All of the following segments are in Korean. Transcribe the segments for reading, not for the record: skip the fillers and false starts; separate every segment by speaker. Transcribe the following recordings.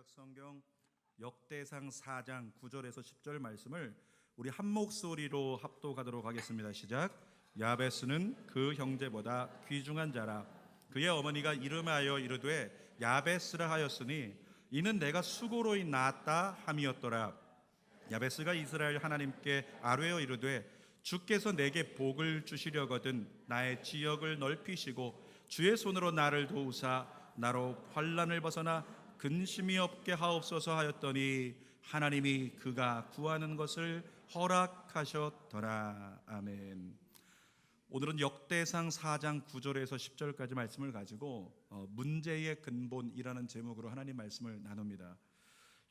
Speaker 1: 신약성경 역대상 4장 9절에서 10절 말씀을 우리 한 목소리로 합독하도록 하겠습니다. 시작. 야베스는 그 형제보다 귀중한 자라. 그의 어머니가 이름하여 이르되 야베스라 하였으니 이는 내가 수고로이 낳았다 함이었더라. 야베스가 이스라엘 하나님께 아뢰어 이르되 주께서 내게 복을 주시려거든 나의 지역을 넓히시고 주의 손으로 나를 도우사 나로 환난을 벗어나 근심이 없게 하옵소서 하였더니 하나님이 그가 구하는 것을 허락하셨더라. 아멘. 오늘은 역대상 4장 9절에서 10절까지 말씀을 가지고 문제의 근본이라는 제목으로 하나님 말씀을 나눕니다.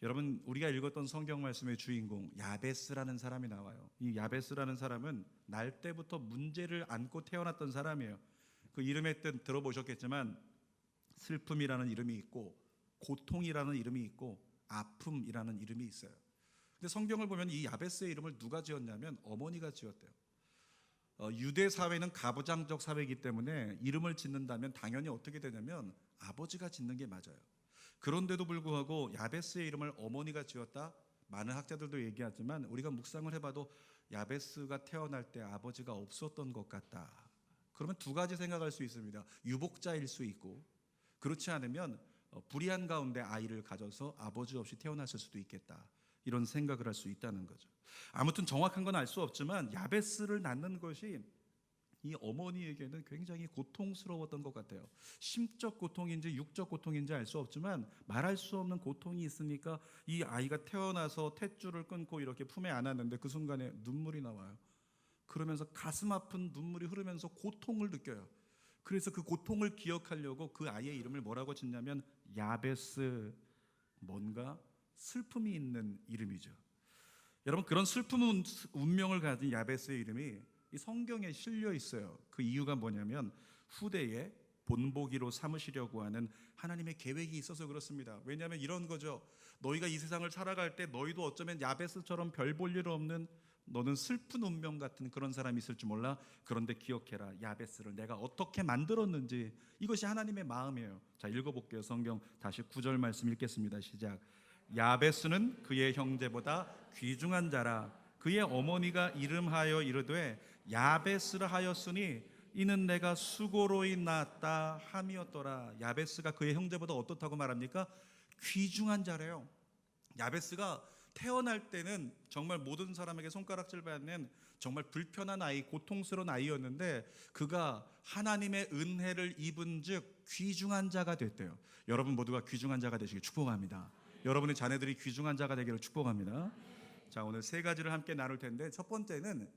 Speaker 1: 여러분, 우리가 읽었던 성경 말씀의 주인공 야베스라는 사람이 나와요. 이 야베스라는 사람은 날 때부터 문제를 안고 태어났던 사람이에요. 그 이름의 뜻 들어보셨겠지만 슬픔이라는 이름이 있고 고통이라는 이름이 있고 아픔이라는 이름이 있어요. 근데 성경을 보면 이 야베스의 이름을 누가 지었냐면 어머니가 지었대요. 유대 사회는 가부장적 사회이기 때문에 이름을 짓는다면 당연히 어떻게 되냐면 아버지가 짓는 게 맞아요. 그런데도 불구하고 야베스의 이름을 어머니가 지었다? 많은 학자들도 얘기하지만 우리가 묵상을 해봐도 야베스가 태어날 때 아버지가 없었던 것 같다. 그러면 두 가지 생각할 수 있습니다. 유복자일 수 있고, 그렇지 않으면 불의한 가운데 아이를 가져서 아버지 없이 태어났을 수도 있겠다, 이런 생각을 할 수 있다는 거죠. 아무튼 정확한 건 알 수 없지만 야베스를 낳는 것이 이 어머니에게는 굉장히 고통스러웠던 것 같아요. 심적 고통인지 육적 고통인지 알 수 없지만 말할 수 없는 고통이 있으니까 이 아이가 태어나서 탯줄을 끊고 이렇게 품에 안았는데 그 순간에 눈물이 나와요. 그러면서 가슴 아픈 눈물이 흐르면서 고통을 느껴요. 그래서 그 고통을 기억하려고 그 아이의 이름을 뭐라고 짓냐면 야베스, 뭔가 슬픔이 있는 이름이죠. 여러분, 그런 슬픔 운명을 가진 야베스의 이름이 이 성경에 실려 있어요. 그 이유가 뭐냐면 후대에 본보기로 삼으시려고 하는 하나님의 계획이 있어서 그렇습니다. 왜냐하면 이런 거죠. 너희가 이 세상을 살아갈 때 너희도 어쩌면 야베스처럼 별 볼 일 없는, 너는 슬픈 운명 같은 그런 사람이 있을 줄 몰라. 그런데 기억해라, 야베스를 내가 어떻게 만들었는지. 이것이 하나님의 마음이에요. 자, 읽어볼게요. 성경 다시 9절 말씀 읽겠습니다. 시작. 야베스는 그의 형제보다 귀중한 자라. 그의 어머니가 이름하여 이르되 야베스라 하였으니 이는 내가 수고로이 낳았다 함이었더라. 야베스가 그의 형제보다 어떻다고 말합니까? 귀중한 자래요. 야베스가 태어날 때는 정말 모든 사람에게 손가락질 받는 정말 불편한 아이, 고통스러운 아이였는데 그가 하나님의 은혜를 입은 즉 귀중한 자가 됐대요. 여러분 모두가 귀중한 자가 되시길 축복합니다. 여러분의 자녀들이 귀중한 자가 되기를 축복합니다. 자, 오늘 세 가지를 함께 나눌 텐데 첫 번째는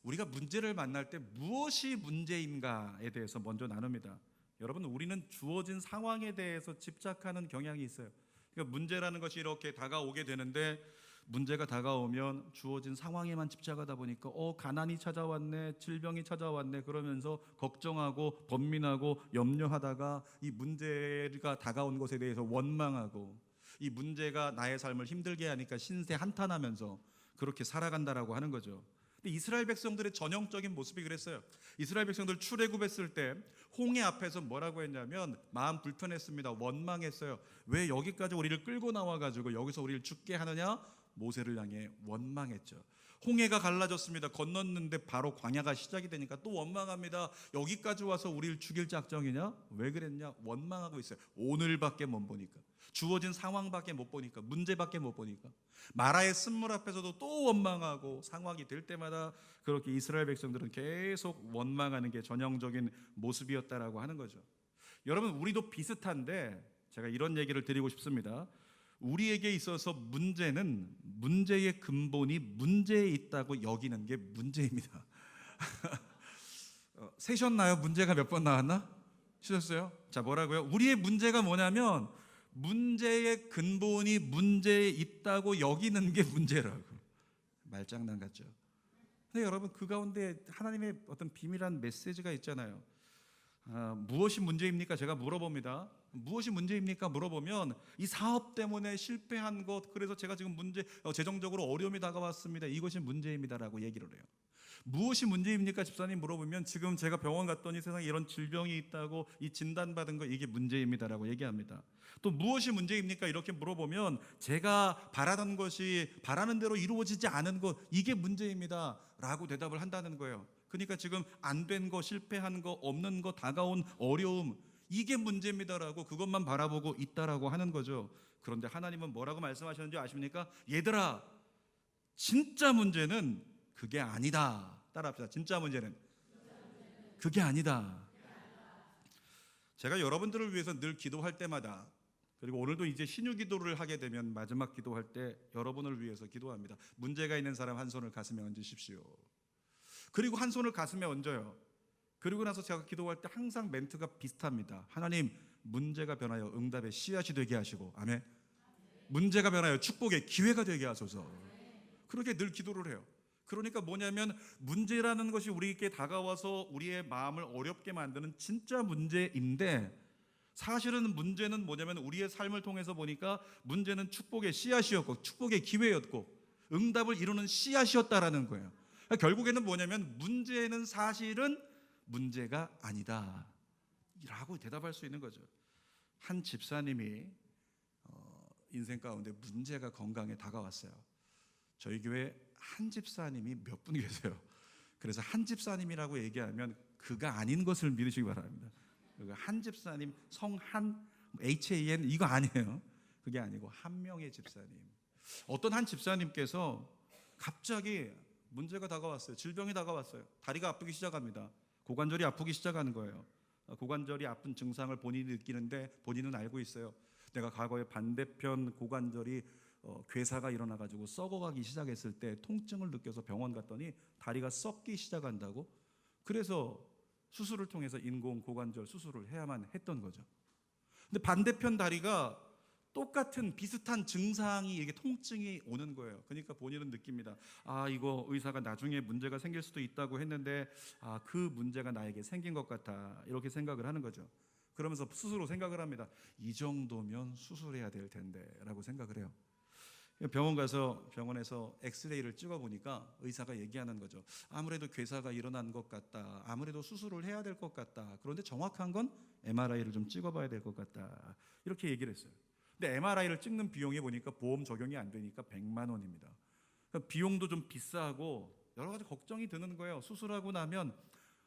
Speaker 1: 우리가 문제를 만날 때 무엇이 문제인가에 대해서 먼저 나눕니다. 여러분, 우리는 주어진 상황에 대해서 집착하는 경향이 있어요. 그러니까 문제라는 것이 이렇게 다가오게 되는데 문제가 다가오면 주어진 상황에만 집착하다 보니까 가난이 찾아왔네, 질병이 찾아왔네 그러면서 걱정하고 번민하고 염려하다가 이 문제가 다가온 것에 대해서 원망하고 이 문제가 나의 삶을 힘들게 하니까 신세 한탄하면서 그렇게 살아간다라고 하는 거죠. 근데 이스라엘 백성들의 전형적인 모습이 그랬어요. 이스라엘 백성들 출애굽했을 때 홍해 앞에서 뭐라고 했냐면 마음 불편했습니다. 원망했어요. 왜 여기까지 우리를 끌고 나와가지고 여기서 우리를 죽게 하느냐? 모세를 향해 원망했죠. 홍해가 갈라졌습니다. 건넜는데 바로 광야가 시작이 되니까 또 원망합니다. 여기까지 와서 우리를 죽일 작정이냐? 왜 그랬냐? 원망하고 있어요. 오늘밖에 못 보니까, 주어진 상황밖에 못 보니까, 문제밖에 못 보니까. 마라의 쓴물 앞에서도 또 원망하고, 상황이 될 때마다 그렇게 이스라엘 백성들은 계속 원망하는 게 전형적인 모습이었다라고 하는 거죠. 여러분, 우리도 비슷한데 제가 이런 얘기를 드리고 싶습니다. 우리에게 있어서 문제는 문제의 근본이 문제에 있다고 여기는 게 문제입니다. 세셨나요? 문제가 몇 번 나왔나? 쉬셨어요? 자, 뭐라고요? 우리의 문제가 뭐냐면 문제의 근본이 문제에 있다고 여기는 게 문제라고. 말장난 같죠? 근데 여러분, 그 가운데 하나님의 어떤 비밀한 메시지가 있잖아요. 무엇이 문제입니까? 제가 물어봅니다. 무엇이 문제입니까? 물어보면 이 사업 때문에 실패한 것, 그래서 제가 지금 재정적으로 어려움이 다가왔습니다, 이것이 문제입니다라고 얘기를 해요. 무엇이 문제입니까 집사님 물어보면 지금 제가 병원 갔더니 세상에 이런 질병이 있다고 이 진단받은 거 이게 문제입니다라고 얘기합니다. 또 무엇이 문제입니까 이렇게 물어보면 제가 바라던 것이 바라는 대로 이루어지지 않은 것 이게 문제입니다라고 대답을 한다는 거예요. 그러니까 지금 안 된 거, 실패한 거, 없는 거, 다가온 어려움 이게 문제입니다라고 그것만 바라보고 있다라고 하는 거죠. 그런데 하나님은 뭐라고 말씀하셨는지 아십니까? 얘들아, 진짜 문제는 그게 아니다. 따라합시다. 진짜 문제는 그게 아니다. 제가 여러분들을 위해서 늘 기도할 때마다, 그리고 오늘도 이제 신유 기도를 하게 되면 마지막 기도할 때 여러분을 위해서 기도합니다. 문제가 있는 사람 한 손을 가슴에 얹으십시오. 그리고 한 손을 가슴에 얹어요. 그리고 나서 제가 기도할 때 항상 멘트가 비슷합니다. 하나님, 문제가 변하여 응답의 씨앗이 되게 하시고, 아멘. 문제가 변하여 축복의 기회가 되게 하소서. 그렇게 늘 기도를 해요. 그러니까 뭐냐면 문제라는 것이 우리에게 다가와서 우리의 마음을 어렵게 만드는 진짜 문제인데, 사실은 문제는 뭐냐면 우리의 삶을 통해서 보니까 문제는 축복의 씨앗이었고 축복의 기회였고 응답을 이루는 씨앗이었다라는 거예요. 그러니까 결국에는 뭐냐면 문제는 사실은 문제가 아니다 라고 대답할 수 있는 거죠. 한 집사님이 인생 가운데 문제가 건강에 다가왔어요. 저희 교회 한 집사님이 몇 분 계세요. 그래서 한 집사님이라고 얘기하면 그가 아닌 것을 믿으시기 바랍니다. 한 집사님, 성한, HAN 이거 아니에요. 그게 아니고 한 명의 집사님. 어떤 한 집사님께서 갑자기 문제가 다가왔어요. 질병이 다가왔어요. 다리가 아프기 시작합니다. 고관절이 아프기 시작하는 거예요. 고관절이 아픈 증상을 본인이 느끼는데 본인은 알고 있어요. 내가 과거에 반대편 고관절이 괴사가 일어나가지고 썩어가기 시작했을 때 통증을 느껴서 병원 갔더니 다리가 썩기 시작한다고. 그래서 수술을 통해서 인공 고관절 수술을 해야만 했던 거죠. 근데 반대편 다리가 똑같은 비슷한 증상이 이게 통증이 오는 거예요. 그러니까 본인은 느낍니다. 아, 이거 의사가 나중에 문제가 생길 수도 있다고 했는데 그 문제가 나에게 생긴 것 같아 이렇게 생각을 하는 거죠. 그러면서 스스로 생각을 합니다. 이 정도면 수술해야 될 텐데 라고 생각을 해요. 병원 가서 병원에서 엑스레이를 찍어보니까 의사가 얘기하는 거죠. 아무래도 괴사가 일어난 것 같다. 아무래도 수술을 해야 될 것 같다. 그런데 정확한 건 MRI를 좀 찍어봐야 될 것 같다. 이렇게 얘기를 했어요. 근데 MRI를 찍는 비용이 보니까 보험 적용이 안 되니까 100만 원입니다. 그러니까 비용도 좀 비싸고 여러 가지 걱정이 드는 거예요. 수술하고 나면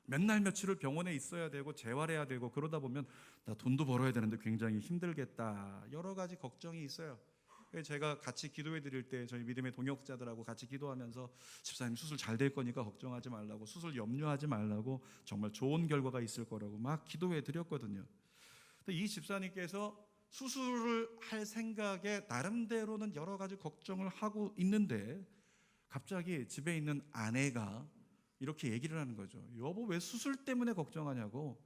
Speaker 1: 몇 날 며칠을 병원에 있어야 되고 재활해야 되고 그러다 보면 나 돈도 벌어야 되는데 굉장히 힘들겠다. 여러 가지 걱정이 있어요. 제가 같이 기도해 드릴 때 저희 믿음의 동역자들하고 같이 기도하면서 집사님 수술 잘 될 거니까 걱정하지 말라고, 수술 염려하지 말라고, 정말 좋은 결과가 있을 거라고 막 기도해 드렸거든요. 근데 이 집사님께서 수술을 할 생각에 나름대로는 여러 가지 걱정을 하고 있는데 갑자기 집에 있는 아내가 이렇게 얘기를 하는 거죠. 여보, 왜 수술 때문에 걱정하냐고.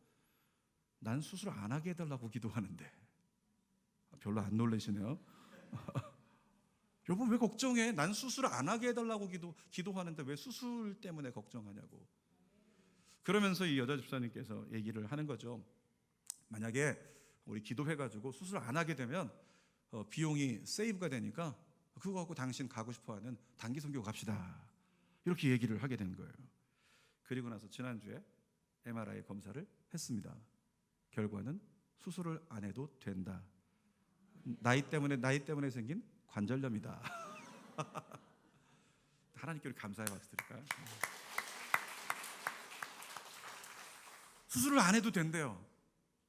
Speaker 1: 난 수술 안 하게 해달라고 기도하는데. 별로 안 놀라시네요. 여보, 왜 걱정해? 난 수술 안 하게 해달라고 기도하는데 왜 수술 때문에 걱정하냐고. 그러면서 이 여자 집사님께서 얘기를 하는 거죠. 만약에 우리 기도해가지고 수술 안 하게 되면 비용이 세이브가 되니까 그거 갖고 당신 가고 싶어하는 단기 선교 갑시다. 이렇게 얘기를 하게 된 거예요. 그리고 나서 지난주에 MRI 검사를 했습니다. 결과는 수술을 안 해도 된다. 나이 때문에 생긴 관절염이다. 하나님께 우리 감사의 박수 드릴까요? 수술을 안 해도 된대요.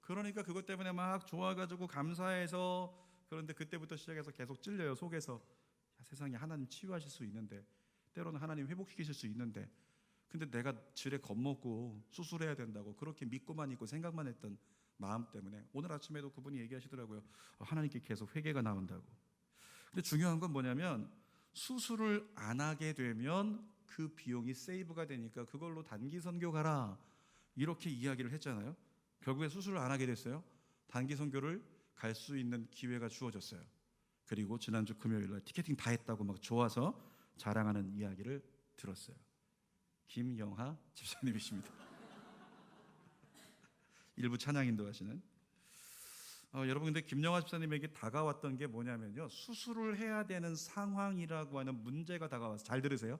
Speaker 1: 그러니까 그것 때문에 막 좋아가지고 감사해서, 그런데 그때부터 시작해서 계속 찔려요. 속에서 세상에 하나님 치유하실 수 있는데, 때로는 하나님 회복시키실 수 있는데, 근데 내가 지레 겁먹고 수술해야 된다고 그렇게 믿고만 있고 생각만 했던 마음 때문에 오늘 아침에도 그분이 얘기하시더라고요. 하나님께 계속 회개가 나온다고. 근데 중요한 건 뭐냐면 수술을 안 하게 되면 그 비용이 세이브가 되니까 그걸로 단기 선교 가라 이렇게 이야기를 했잖아요. 결국에 수술을 안 하게 됐어요. 단기 선교를 갈 수 있는 기회가 주어졌어요. 그리고 지난주 금요일날 티켓팅 다 했다고 막 좋아서 자랑하는 이야기를 들었어요. 김영하 집사님이십니다. 일부 찬양 인도하시는 여러분, 근데 김영하 집사님에게 다가왔던 게 뭐냐면요, 수술을 해야 되는 상황이라고 하는 문제가 다가와서, 잘 들으세요,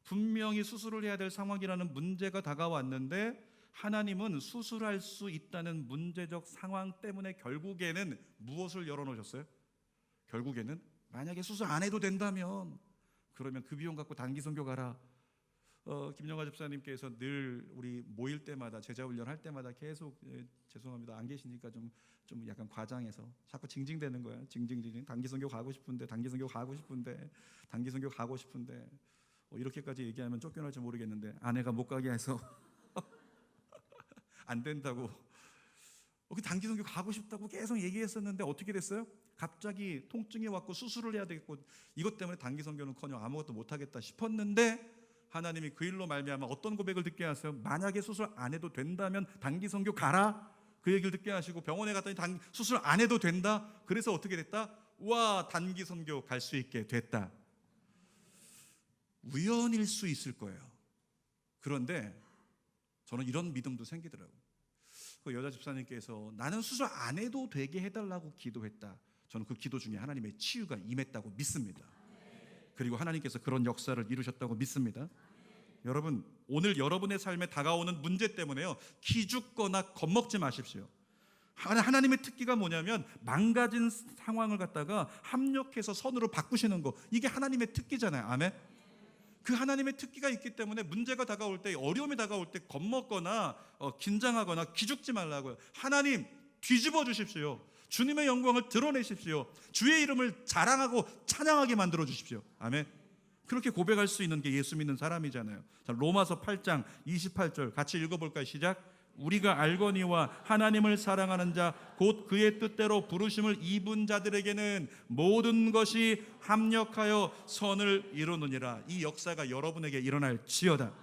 Speaker 1: 분명히 수술을 해야 될 상황이라는 문제가 다가왔는데 하나님은 수술할 수 있다는 문제적 상황 때문에 결국에는 무엇을 열어놓으셨어요? 결국에는 만약에 수술 안 해도 된다면 그러면 그 비용 갖고 단기 선교 가라. 김영하 집사님께서 늘 우리 모일 때마다 제자 훈련할 때마다 계속 죄송합니다 안 계시니까 좀 약간 과장해서 자꾸 징징대는 거예요. 징징징 단기 선교 가고 싶은데 단기 선교 가고 싶은데 단기 선교 가고 싶은데 이렇게까지 얘기하면 쫓겨날지 모르겠는데 아내가 못 가게 해서 안 된다고 단기 선교 가고 싶다고 계속 얘기했었는데 어떻게 됐어요? 갑자기 통증이 왔고 수술을 해야 되겠고 이것 때문에 단기 선교는커녕 아무것도 못하겠다 싶었는데 하나님이 그 일로 말미암아 어떤 고백을 듣게 하세요? 만약에 수술 안 해도 된다면 단기 선교 가라. 그 얘기를 듣게 하시고 병원에 갔더니 수술 안 해도 된다. 그래서 어떻게 됐다? 와, 단기 선교 갈 수 있게 됐다. 우연일 수 있을 거예요. 그런데 저는 이런 믿음도 생기더라고요. 그 여자 집사님께서 나는 수술 안 해도 되게 해달라고 기도했다. 저는 그 기도 중에 하나님의 치유가 임했다고 믿습니다. 그리고 하나님께서 그런 역사를 이루셨다고 믿습니다. 여러분, 오늘 여러분의 삶에 다가오는 문제 때문에요 기죽거나 겁먹지 마십시오. 하나님의 특기가 뭐냐면 망가진 상황을 갖다가 합력해서 선으로 바꾸시는 거, 이게 하나님의 특기잖아요. 아멘. 그 하나님의 특기가 있기 때문에 문제가 다가올 때, 어려움이 다가올 때 겁먹거나 긴장하거나 기죽지 말라고요. 하나님 뒤집어 주십시오. 주님의 영광을 드러내십시오. 주의 이름을 자랑하고 찬양하게 만들어 주십시오. 아멘. 그렇게 고백할 수 있는 게 예수 믿는 사람이잖아요. 자, 로마서 8장 28절 같이 읽어볼까요? 시작. 우리가 알거니와 하나님을 사랑하는 자 곧 그의 뜻대로 부르심을 입은 자들에게는 모든 것이 합력하여 선을 이루느니라. 이 역사가 여러분에게 일어날지어다.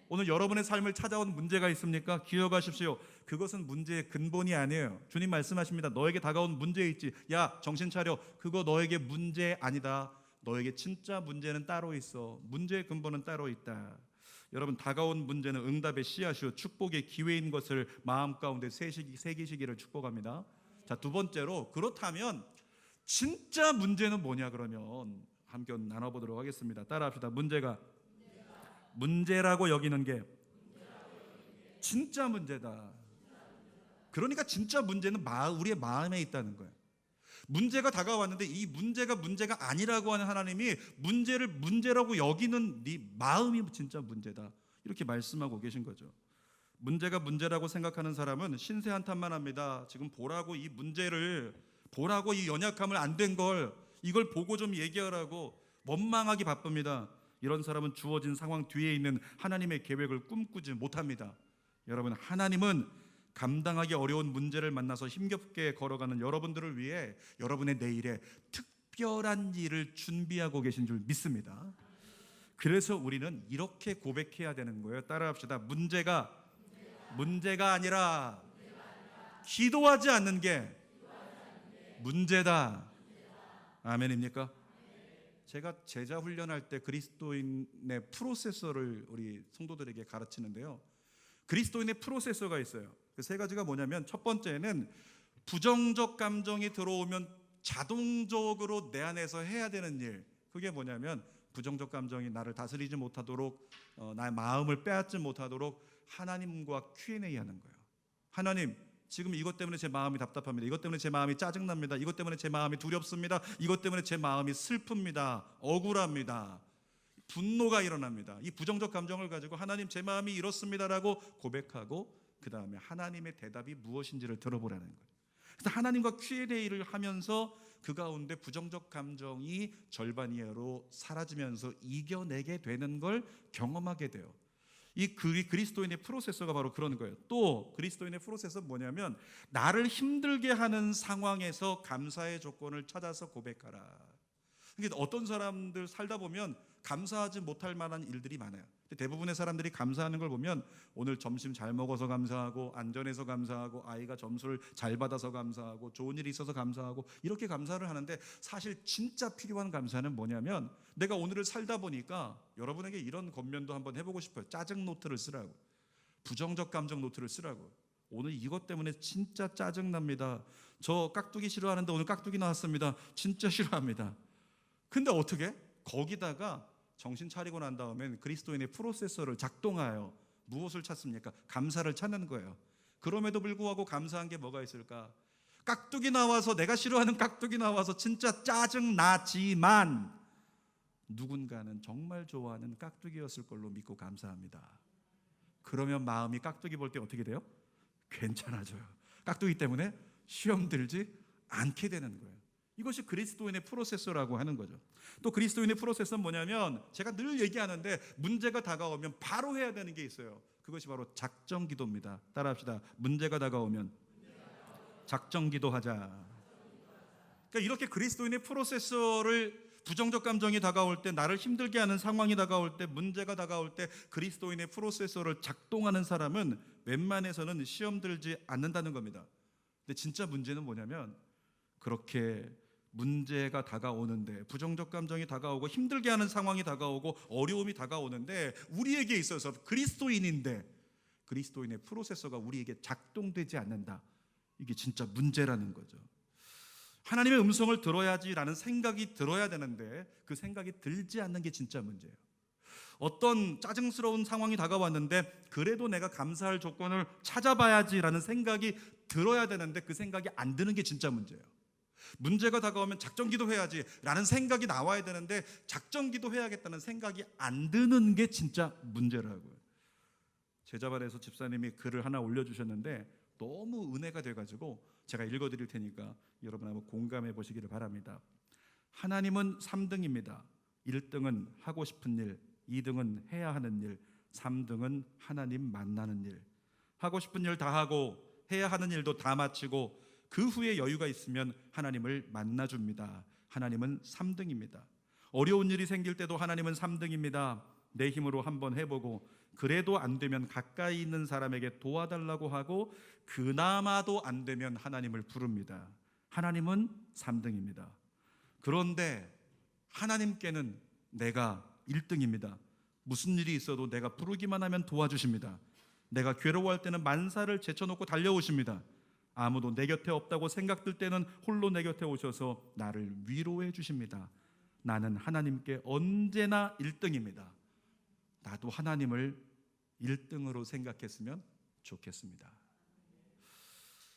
Speaker 1: 오늘 여러분의 삶을 찾아온 문제가 있습니까? 기억하십시오. 그것은 문제의 근본이 아니에요. 주님 말씀하십니다. 너에게 다가온 문제 있지. 야, 정신 차려. 그거 너에게 문제 아니다. 너에게 진짜 문제는 따로 있어. 문제의 근본은 따로 있다. 여러분, 다가온 문제는 응답의 씨앗이요 축복의 기회인 것을 마음 가운데 새기시기를 축복합니다. 자, 두 번째로, 그렇다면 진짜 문제는 뭐냐? 그러면 함께 나눠보도록 하겠습니다. 따라합시다. 문제라고 여기는 게 진짜 문제다. 그러니까 진짜 문제는 우리의 마음에 있다는 거예요. 문제가 다가왔는데 이 문제가 아니라고 하는 하나님이 문제를 문제라고 여기는 네 마음이 진짜 문제다, 이렇게 말씀하고 계신 거죠. 문제가 문제라고 생각하는 사람은 신세 한탄만 합니다. 지금 보라고 이 문제를 보라고 이 연약함을 안 된 걸 이걸 보고 좀 얘기하라고 원망하기 바쁩니다. 이런 사람은 주어진 상황 뒤에 있는 하나님의 계획을 꿈꾸지 못합니다. 여러분, 하나님은 감당하기 어려운 문제를 만나서 힘겹게 걸어가는 여러분들을 위해 여러분의 내일에 특별한 일을 준비하고 계신 줄 믿습니다. 그래서 우리는 이렇게 고백해야 되는 거예요. 따라합시다. 문제가 아니라 기도하지 않는 게 문제다. 아멘입니까? 제가 제자 훈련할 때 그리스도인의 프로세서를 우리 성도들에게 가르치는데요. 그리스도인의 프로세서가 있어요. 그 세 가지가 뭐냐면, 첫 번째는 부정적 감정이 들어오면 자동적으로 내 안에서 해야 되는 일. 그게 뭐냐면 부정적 감정이 나를 다스리지 못하도록, 나의 마음을 빼앗지 못하도록 하나님과 Q&A 하는 거예요. 하나님, 지금 이것 때문에 제 마음이 답답합니다. 이것 때문에 제 마음이 짜증납니다. 이것 때문에 제 마음이 두렵습니다. 이것 때문에 제 마음이 슬픕니다. 억울합니다. 분노가 일어납니다. 이 부정적 감정을 가지고 하나님, 제 마음이 이렇습니다라고 고백하고 그 다음에 하나님의 대답이 무엇인지를 들어보라는 거예요. 그래서 하나님과 Q&A를 하면서 그 가운데 부정적 감정이 절반 이하로 사라지면서 이겨내게 되는 걸 경험하게 돼요. 이 그리스도인의 프로세서가 바로 그런 거예요. 또 그리스도인의 프로세서는 뭐냐면, 나를 힘들게 하는 상황에서 감사의 조건을 찾아서 고백하라. 그러니까 어떤 사람들 살다 보면 감사하지 못할 만한 일들이 많아요. 대부분의 사람들이 감사하는 걸 보면 오늘 점심 잘 먹어서 감사하고, 안전해서 감사하고, 아이가 점수를 잘 받아서 감사하고, 좋은 일이 있어서 감사하고, 이렇게 감사를 하는데, 사실 진짜 필요한 감사는 뭐냐면, 내가 오늘을 살다 보니까 여러분에게 이런 겉면도 한번 해보고 싶어요. 짜증 노트를 쓰라고, 부정적 감정 노트를 쓰라고. 오늘 이것 때문에 진짜 짜증납니다. 저 깍두기 싫어하는데 오늘 깍두기 나왔습니다. 진짜 싫어합니다. 근데 어떻게? 거기다가 정신 차리고 난 다음엔 그리스도인의 프로세서를 작동하여 무엇을 찾습니까? 감사를 찾는 거예요. 그럼에도 불구하고 감사한 게 뭐가 있을까? 깍두기 나와서, 내가 싫어하는 깍두기 나와서 진짜 짜증 나지만 누군가는 정말 좋아하는 깍두기였을 걸로 믿고 감사합니다. 그러면 마음이 깍두기 볼 때 어떻게 돼요? 괜찮아져요. 깍두기 때문에 시험 들지 않게 되는 거예요. 이것이 그리스도인의 프로세서라고 하는 거죠. 또 그리스도인의 프로세서는 뭐냐면, 제가 늘 얘기하는데 문제가 다가오면 바로 해야 되는 게 있어요. 그것이 바로 작정 기도입니다. 따라합시다. 문제가 다가오면 작정 기도하자. 그러니까 이렇게 그리스도인의 프로세서를, 부정적 감정이 다가올 때, 나를 힘들게 하는 상황이 다가올 때, 문제가 다가올 때 그리스도인의 프로세서를 작동하는 사람은 웬만해서는 시험 들지 않는다는 겁니다. 근데 진짜 문제는 뭐냐면, 그렇게 문제가 다가오는데, 부정적 감정이 다가오고 힘들게 하는 상황이 다가오고 어려움이 다가오는데, 우리에게 있어서 그리스도인인데 그리스도인의 프로세서가 우리에게 작동되지 않는다. 이게 진짜 문제라는 거죠. 하나님의 음성을 들어야지라는 생각이 들어야 되는데 그 생각이 들지 않는 게 진짜 문제예요. 어떤 짜증스러운 상황이 다가왔는데 그래도 내가 감사할 조건을 찾아봐야지라는 생각이 들어야 되는데 그 생각이 안 드는 게 진짜 문제예요. 문제가 다가오면 작정기도 해야지라는 생각이 나와야 되는데 작정기도 해야겠다는 생각이 안 드는 게 진짜 문제라고요. 제자반에서 집사님이 글을 하나 올려주셨는데 너무 은혜가 돼가지고 제가 읽어드릴 테니까 여러분 한번 공감해 보시기를 바랍니다. 하나님은 3등입니다. 1등은 하고 싶은 일, 2등은 해야 하는 일, 3등은 하나님 만나는 일. 하고 싶은 일 다 하고 해야 하는 일도 다 마치고 그 후에 여유가 있으면 하나님을 만나줍니다. 하나님은 3등입니다. 어려운 일이 생길 때도 하나님은 3등입니다. 내 힘으로 한번 해보고 그래도 안 되면 가까이 있는 사람에게 도와달라고 하고 그나마도 안 되면 하나님을 부릅니다. 하나님은 3등입니다. 그런데 하나님께는 내가 1등입니다. 무슨 일이 있어도 내가 부르기만 하면 도와주십니다. 내가 괴로워할 때는 만사를 제쳐놓고 달려오십니다. 아무도 내 곁에 없다고 생각될 때는 홀로 내 곁에 오셔서 나를 위로해 주십니다. 나는 하나님께 언제나 1등입니다. 나도 하나님을 1등으로 생각했으면 좋겠습니다.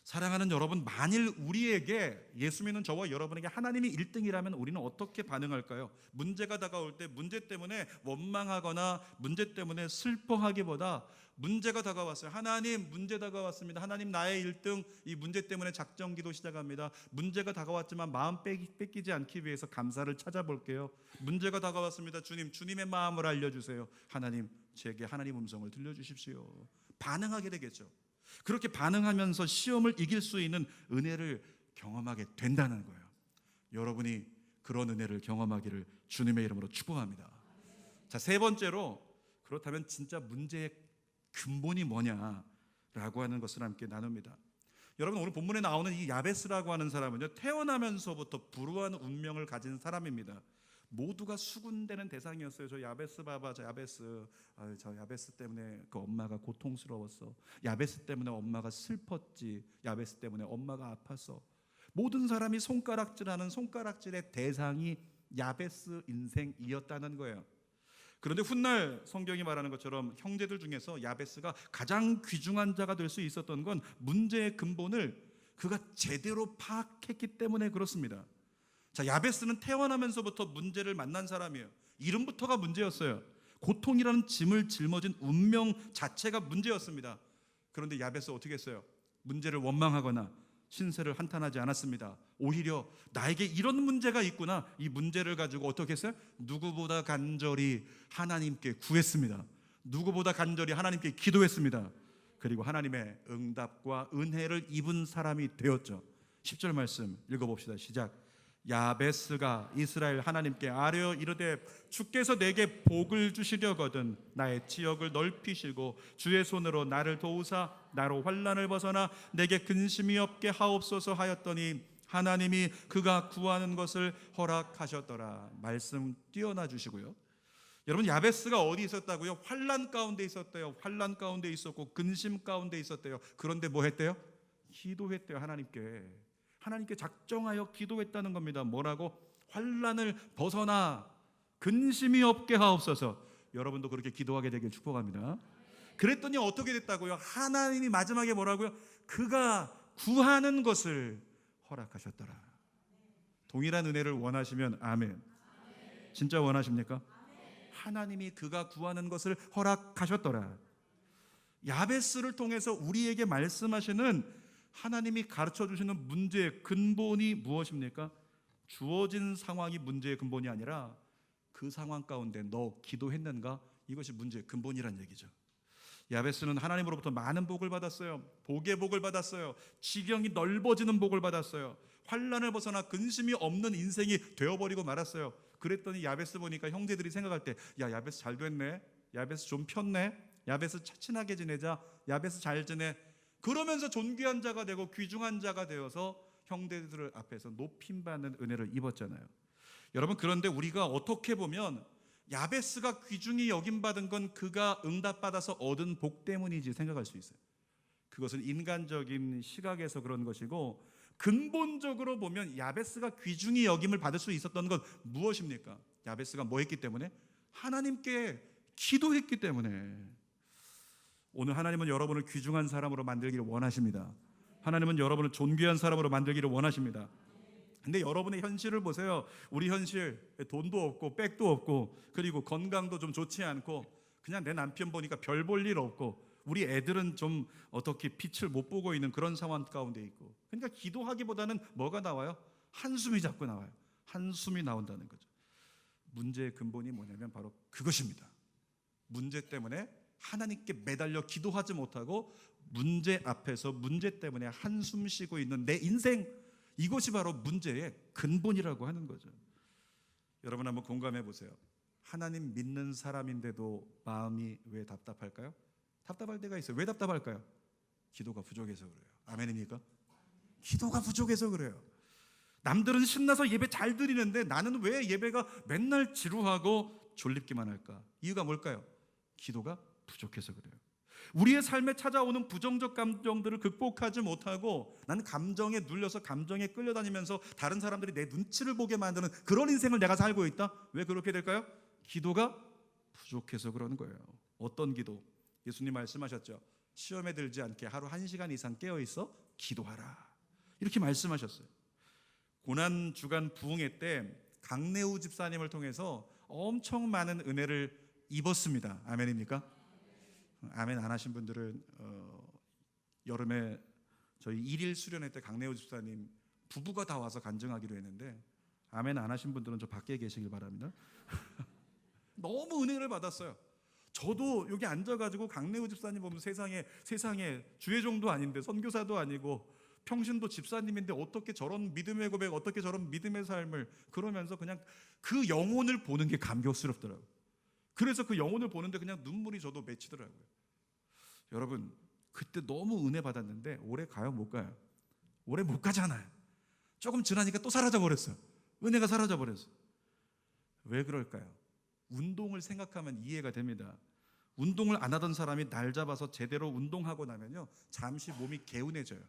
Speaker 1: 사랑하는 여러분, 만일 우리에게, 예수 믿는 저와 여러분에게 하나님이 1등이라면 우리는 어떻게 반응할까요? 문제가 다가올 때 문제 때문에 원망하거나 문제 때문에 슬퍼하기보다, 문제가 다가왔어요. 하나님, 문제 다가왔습니다. 하나님, 나의 1등, 이 문제 때문에 작정기도 시작합니다. 문제가 다가왔지만 마음 뺏기지 않기 위해서 감사를 찾아볼게요. 문제가 다가왔습니다. 주님, 주님의 마음을 알려주세요. 하나님, 제게 하나님 음성을 들려주십시오. 반응하게 되겠죠. 그렇게 반응하면서 시험을 이길 수 있는 은혜를 경험하게 된다는 거예요. 여러분이 그런 은혜를 경험하기를 주님의 이름으로 축복합니다. 자, 세 번째로, 그렇다면 진짜 문제의 근본이 뭐냐라고 하는 것을 함께 나눕니다. 여러분, 오늘 본문에 나오는 이 야베스라고 하는 사람은요, 태어나면서부터 불우한 운명을 가진 사람입니다. 모두가 수군대는 대상이었어요. 저 야베스 봐봐, 저 야베스. 저 야베스 때문에 그 엄마가 고통스러웠어. 야베스 때문에 엄마가 슬펐지. 야베스 때문에 엄마가 아팠어. 모든 사람이 손가락질하는 손가락질의 대상이 야베스 인생이었다는 거예요. 그런데 훗날 성경이 말하는 것처럼 형제들 중에서 야베스가 가장 귀중한 자가 될 수 있었던 건 문제의 근본을 그가 제대로 파악했기 때문에 그렇습니다. 자, 야베스는 태어나면서부터 문제를 만난 사람이에요. 이름부터가 문제였어요. 고통이라는 짐을 짊어진 운명 자체가 문제였습니다. 그런데 야베스 어떻게 했어요? 문제를 원망하거나 신세를 한탄하지 않았습니다. 오히려 나에게 이런 문제가 있구나, 이 문제를 가지고 어떻게 했어요? 누구보다 간절히 하나님께 구했습니다. 누구보다 간절히 하나님께 기도했습니다. 그리고 하나님의 응답과 은혜를 입은 사람이 되었죠. 10절 말씀 읽어봅시다. 시작. 야베스가 이스라엘 하나님께 아뢰어 이르되 주께서 내게 복을 주시려거든 나의 지역을 넓히시고 주의 손으로 나를 도우사 나로 환난을 벗어나 내게 근심이 없게 하옵소서 하였더니 하나님이 그가 구하는 것을 허락하셨더라. 말씀 띄어놔 주시고요. 여러분, 야베스가 어디 있었다고요? 환난 가운데 있었대요. 환난 가운데 있었고 근심 가운데 있었대요. 그런데 뭐 했대요? 기도했대요. 하나님께 작정하여 기도했다는 겁니다. 뭐라고? 환난을 벗어나 근심이 없게 하옵소서. 여러분도 그렇게 기도하게 되길 축복합니다. 그랬더니 어떻게 됐다고요? 하나님이 마지막에 뭐라고요? 그가 구하는 것을 허락하셨더라. 동일한 은혜를 원하시면 아멘. 진짜 원하십니까? 하나님이 그가 구하는 것을 허락하셨더라. 야베스를 통해서 우리에게 말씀하시는 하나님이 가르쳐 주시는 문제의 근본이 무엇입니까? 주어진 상황이 문제의 근본이 아니라 그 상황 가운데 너 기도했는가? 이것이 문제의 근본이란 얘기죠. 야베스는 하나님으로부터 많은 복을 받았어요. 복의 복을 받았어요. 지경이 넓어지는 복을 받았어요. 환난을 벗어나 근심이 없는 인생이 되어버리고 말았어요. 그랬더니 야베스 보니까 형제들이 생각할 때, 야, 야베스 잘 됐네, 야베스 좀 폈네, 야베스 친하게 지내자, 야베스 잘 지내, 그러면서 존귀한 자가 되고 귀중한 자가 되어서 형제들 앞에서 높임받는 은혜를 입었잖아요. 여러분, 그런데 우리가 어떻게 보면 야베스가 귀중히 여김받은 건 그가 응답받아서 얻은 복 때문이지 생각할 수 있어요. 그것은 인간적인 시각에서 그런 것이고, 근본적으로 보면 야베스가 귀중히 여김을 받을 수 있었던 건 무엇입니까? 야베스가 뭐 했기 때문에? 하나님께 기도했기 때문에. 오늘 하나님은 여러분을 귀중한 사람으로 만들기를 원하십니다. 하나님은 여러분을 존귀한 사람으로 만들기를 원하십니다. 근데 여러분의 현실을 보세요. 우리 현실, 돈도 없고 백도 없고, 그리고 건강도 좀 좋지 않고, 그냥 내 남편 보니까 별 볼 일 없고, 우리 애들은 좀 어떻게 빛을 못 보고 있는 그런 상황 가운데 있고, 그러니까 기도하기보다는 뭐가 나와요? 한숨이 자꾸 나와요. 한숨이 나온다는 거죠. 문제의 근본이 뭐냐면 바로 그것입니다. 문제 때문에 하나님께 매달려 기도하지 못하고 문제 앞에서 문제 때문에 한숨 쉬고 있는 내 인생, 이것이 바로 문제의 근본이라고 하는 거죠. 여러분 한번 공감해 보세요. 하나님 믿는 사람인데도 마음이 왜 답답할까요? 답답할 때가 있어요. 왜 답답할까요? 기도가 부족해서 그래요. 아멘입니까? 기도가 부족해서 그래요. 남들은 신나서 예배 잘 드리는데 나는 왜 예배가 맨날 지루하고 졸립기만 할까? 이유가 뭘까요? 기도가 부족해서 그래요. 우리의 삶에 찾아오는 부정적 감정들을 극복하지 못하고 나는 감정에 눌려서 감정에 끌려다니면서 다른 사람들이 내 눈치를 보게 만드는 그런 인생을 내가 살고 있다. 왜 그렇게 될까요? 기도가 부족해서 그러는 거예요. 어떤 기도? 예수님 말씀하셨죠. 시험에 들지 않게 하루 1시간 이상 깨어있어 기도하라, 이렇게 말씀하셨어요. 고난주간 부흥회 때 강내우 집사님을 통해서 엄청 많은 은혜를 입었습니다. 아멘입니까? 아멘 안 하신 분들은 여름에 저희 1일 수련회 때 강내우 집사님 부부가 다 와서 간증하기로 했는데, 아멘 안 하신 분들은 저 밖에 계시길 바랍니다. 너무 은혜를 받았어요. 저도 여기 앉아가지고 강내우 집사님 보면 세상에 주회종도 아닌데 선교사도 아니고 평신도 집사님인데 어떻게 저런 믿음의 고백, 어떻게 저런 믿음의 삶을, 그러면서 그냥 그 영혼을 보는 게 감격스럽더라고요. 그래서 그 영혼을 보는데 그냥 눈물이 저도 맺히더라고요. 여러분, 그때 너무 은혜 받았는데 올해 가요? 못 가요? 올해 못 가잖아요. 조금 지나니까 또 사라져 버렸어요. 은혜가 사라져 버렸어요. 왜 그럴까요? 운동을 생각하면 이해가 됩니다. 운동을 안 하던 사람이 날 잡아서 제대로 운동하고 나면요, 잠시 몸이 개운해져요.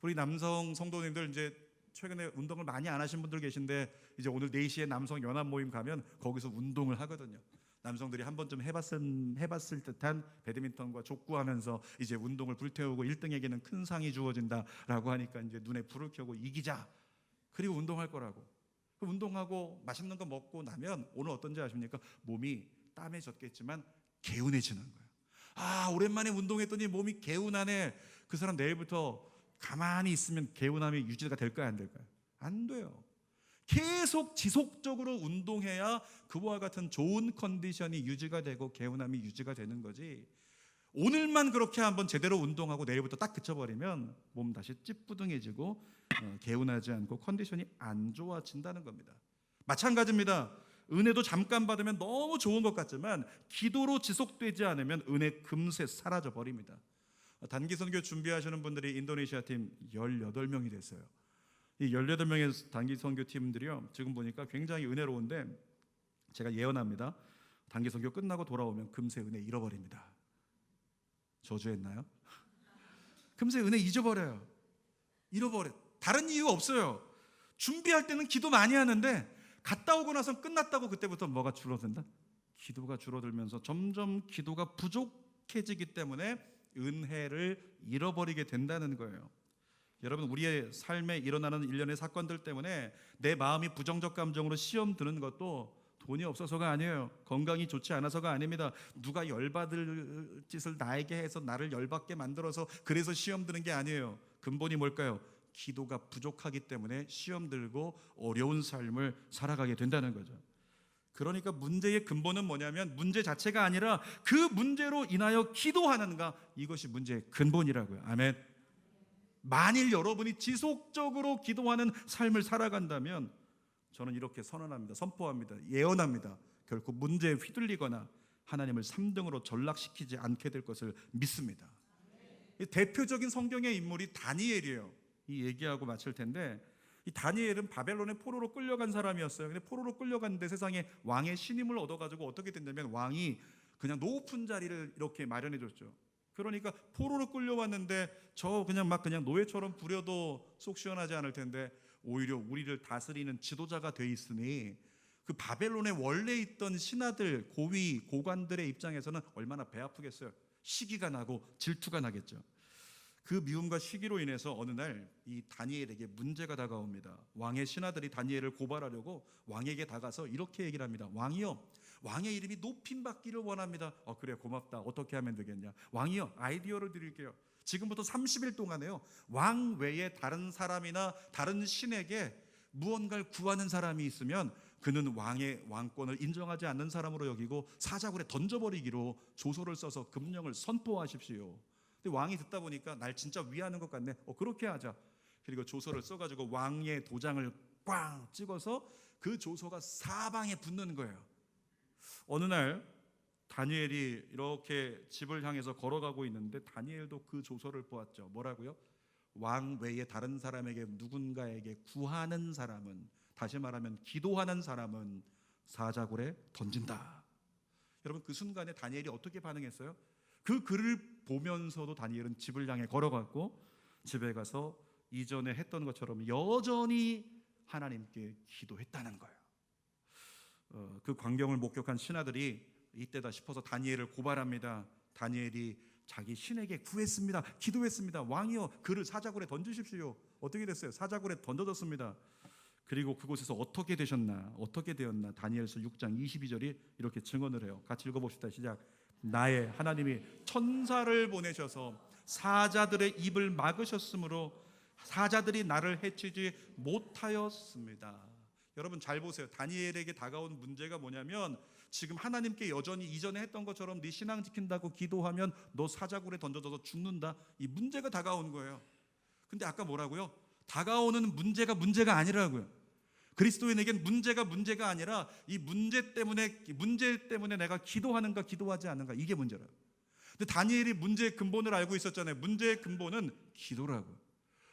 Speaker 1: 우리 남성 성도님들 이제 최근에 운동을 많이 안 하신 분들 계신데, 이제 오늘 4시에 남성 연합 모임 가면 거기서 운동을 하거든요. 남성들이 한 번쯤 해봤을 듯한 배드민턴과 족구하면서 이제 운동을 불태우고 1등에게는 큰 상이 주어진다라고 하니까 이제 눈에 불을 켜고 이기자, 그리고 운동할 거라고. 운동하고 맛있는 거 먹고 나면 오늘 어떤지 아십니까? 몸이 땀에 젖겠지만 개운해지는 거예요. 아, 오랜만에 운동했더니 몸이 개운하네. 그 사람 내일부터 가만히 있으면 개운함이 유지가 될까요, 안 될까요? 안 돼요. 계속 지속적으로 운동해야 그와 같은 좋은 컨디션이 유지가 되고 개운함이 유지가 되는 거지, 오늘만 그렇게 한번 제대로 운동하고 내일부터 딱 그쳐버리면 몸 다시 찌뿌둥해지고 개운하지 않고 컨디션이 안 좋아진다는 겁니다. 마찬가지입니다. 은혜도 잠깐 받으면 너무 좋은 것 같지만 기도로 지속되지 않으면 은혜 금세 사라져 버립니다. 단기 선교 준비하시는 분들이 인도네시아 팀 18명이 됐어요. 이 18명의 단기 선교 팀들이요, 지금 보니까 굉장히 은혜로운데 제가 예언합니다. 단기 선교 끝나고 돌아오면 금세 은혜 잃어버립니다. 저주했나요? 금세 은혜 잊어버려요. 잃어버려. 다른 이유 없어요. 준비할 때는 기도 많이 하는데 갔다 오고 나서 끝났다고 그때부터 뭐가 줄어든다? 기도가 줄어들면서 점점 기도가 부족해지기 때문에 은혜를 잃어버리게 된다는 거예요. 여러분, 우리의 삶에 일어나는 일련의 사건들 때문에 내 마음이 부정적 감정으로 시험 드는 것도 돈이 없어서가 아니에요. 건강이 좋지 않아서가 아닙니다. 누가 열받을 짓을 나에게 해서 나를 열받게 만들어서 그래서 시험 드는 게 아니에요. 근본이 뭘까요? 기도가 부족하기 때문에 시험 들고 어려운 삶을 살아가게 된다는 거죠. 그러니까 문제의 근본은 뭐냐면 문제 자체가 아니라 그 문제로 인하여 기도하는가, 이것이 문제의 근본이라고요. 아멘. 만일 여러분이 지속적으로 기도하는 삶을 살아간다면 저는 이렇게 선언합니다. 선포합니다. 예언합니다. 결코 문제에 휘둘리거나 하나님을 3등으로 전락시키지 않게 될 것을 믿습니다. 대표적인 성경의 인물이 다니엘이에요. 이 얘기하고 마칠 텐데, 이 다니엘은 바벨론의 포로로 끌려간 사람이었어요. 근데 포로로 끌려갔는데 세상에 왕의 신임을 얻어가지고 어떻게 됐냐면 왕이 그냥 높은 자리를 이렇게 마련해 줬죠. 그러니까 포로로 끌려왔는데 저 그냥 노예처럼 부려도 속 시원하지 않을 텐데 오히려 우리를 다스리는 지도자가 돼 있으니 그 바벨론에 원래 있던 신하들, 고위, 고관들의 입장에서는 얼마나 배 아프겠어요. 시기가 나고 질투가 나겠죠. 그 미움과 시기로 인해서 어느 날 이 다니엘에게 문제가 다가옵니다. 왕의 신하들이 다니엘을 고발하려고 왕에게 다가서 이렇게 얘기를 합니다. 왕이요, 왕의 이름이 높임받기를 원합니다. 그래, 고맙다. 어떻게 하면 되겠냐? 왕이요, 아이디어를 드릴게요. 지금부터 30일 동안에요, 왕 외에 다른 사람이나 다른 신에게 무언가를 구하는 사람이 있으면 그는 왕의 왕권을 인정하지 않는 사람으로 여기고 사자굴에 던져버리기로 조서를 써서 금령을 선포하십시오. 근데 왕이 듣다 보니까 날 진짜 위하는 것 같네. 그렇게 하자. 그리고 조서를 써가지고 왕의 도장을 꽝 찍어서 그 조서가 사방에 붙는 거예요. 어느 날 다니엘이 이렇게 집을 향해서 걸어가고 있는데 다니엘도 그 조서를 보았죠. 뭐라고요? 왕 외에 다른 사람에게 누군가에게 구하는 사람은, 다시 말하면 기도하는 사람은 사자굴에 던진다. 여러분, 그 순간에 다니엘이 어떻게 반응했어요? 그 글을 보면서도 다니엘은 집을 향해 걸어갔고 집에 가서 이전에 했던 것처럼 여전히 하나님께 기도했다는 거예요. 그 광경을 목격한 신하들이 이때다 싶어서 다니엘을 고발합니다. 다니엘이 자기 신에게 구했습니다. 기도했습니다. 왕이여, 그를 사자굴에 던지십시오. 어떻게 됐어요? 사자굴에 던져졌습니다. 그리고 그곳에서 어떻게 되었나 다니엘서 6장 22절이 이렇게 증언을 해요. 같이 읽어봅시다. 시작. 나의 하나님이 천사를 보내셔서 사자들의 입을 막으셨으므로 사자들이 나를 해치지 못하였습니다. 여러분 잘 보세요. 다니엘에게 다가온 문제가 뭐냐면 지금 하나님께 여전히 이전에 했던 것처럼 네 신앙 지킨다고 기도하면 너 사자굴에 던져져서 죽는다, 이 문제가 다가온 거예요. 근데 아까 뭐라고요? 다가오는 문제가 아니라고요. 그리스도인에겐 문제가 아니라 이 문제 때문에 내가 기도하는가 기도하지 않는가, 이게 문제라고. 근데 다니엘이 문제의 근본을 알고 있었잖아요. 문제의 근본은 기도라고.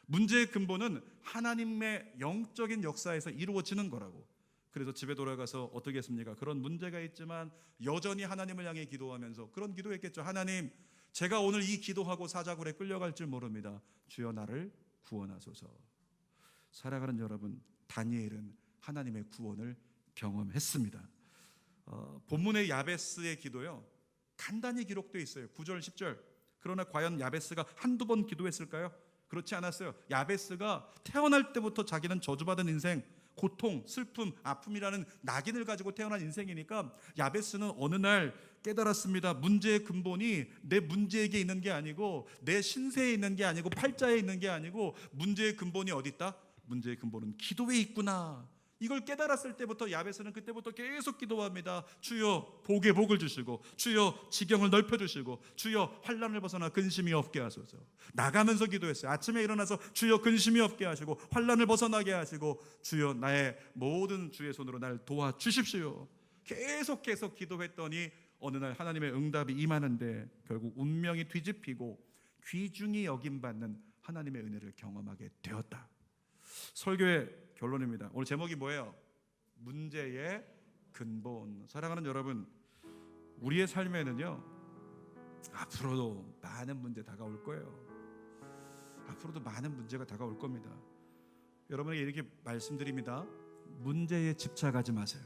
Speaker 1: 문제의 근본은 하나님의 영적인 역사에서 이루어지는 거라고. 그래서 집에 돌아가서 어떻게 했습니까? 그런 문제가 있지만 여전히 하나님을 향해 기도하면서 그런 기도했겠죠. 하나님, 제가 오늘 이 기도하고 사자굴에 끌려갈 줄 모릅니다. 주여 나를 구원하소서. 살아가는 여러분, 다니엘은 하나님의 구원을 경험했습니다. 본문의 야베스의 기도요, 간단히 기록되어 있어요. 9절 10절. 그러나 과연 야베스가 한두 번 기도했을까요? 그렇지 않았어요. 야베스가 태어날 때부터 자기는 저주받은 인생, 고통, 슬픔, 아픔이라는 낙인을 가지고 태어난 인생이니까 야베스는 어느 날 깨달았습니다. 문제의 근본이 내 문제에게 있는 게 아니고 내 신세에 있는 게 아니고 팔자에 있는 게 아니고 문제의 근본이 어디 있다? 문제의 근본은 기도에 있구나. 이걸 깨달았을 때부터 야베스는 그때부터 계속 기도합니다. 주여 복에 복을 주시고, 주여 지경을 넓혀주시고, 주여 환난을 벗어나 근심이 없게 하소서. 나가면서 기도했어요. 아침에 일어나서 주여 근심이 없게 하시고 환난을 벗어나게 하시고, 주여 나의 모든 주의 손으로 날 도와주십시오. 계속 기도했더니 어느 날 하나님의 응답이 임하는데 결국 운명이 뒤집히고 귀중히 여김받는 하나님의 은혜를 경험하게 되었다. 설교의 결론입니다. 오늘 제목이 뭐예요? 문제의 근본. 사랑하는 여러분, 우리의 삶에는요 앞으로도 많은 문제 다가올 거예요. 앞으로도 많은 문제가 다가올 겁니다. 여러분에게 이렇게 말씀드립니다. 문제에 집착하지 마세요.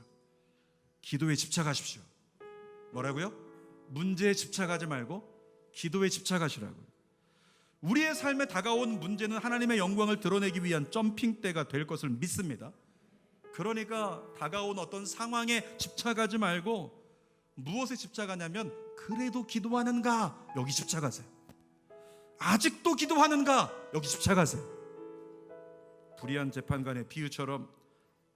Speaker 1: 기도에 집착하십시오. 뭐라고요? 문제에 집착하지 말고 기도에 집착하시라고요. 우리의 삶에 다가온 문제는 하나님의 영광을 드러내기 위한 점핑대가 될 것을 믿습니다. 그러니까 다가온 어떤 상황에 집착하지 말고 무엇에 집착하냐면 그래도 기도하는가? 여기 집착하세요. 아직도 기도하는가? 여기 집착하세요. 불의한 재판관의 비유처럼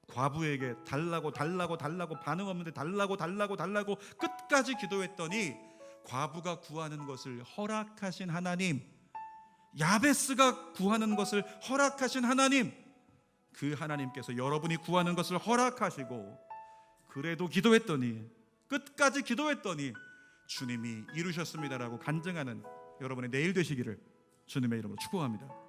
Speaker 1: 과부에게 달라고 반응 없는데 달라고 끝까지 기도했더니 과부가 구하는 것을 허락하신 하나님, 야베스가 구하는 것을 허락하신 하나님, 그 하나님께서 여러분이 구하는 것을 허락하시고 그래도 기도했더니, 끝까지 기도했더니 주님이 이루셨습니다라고 간증하는 여러분의 내일 되시기를 주님의 이름으로 축복합니다.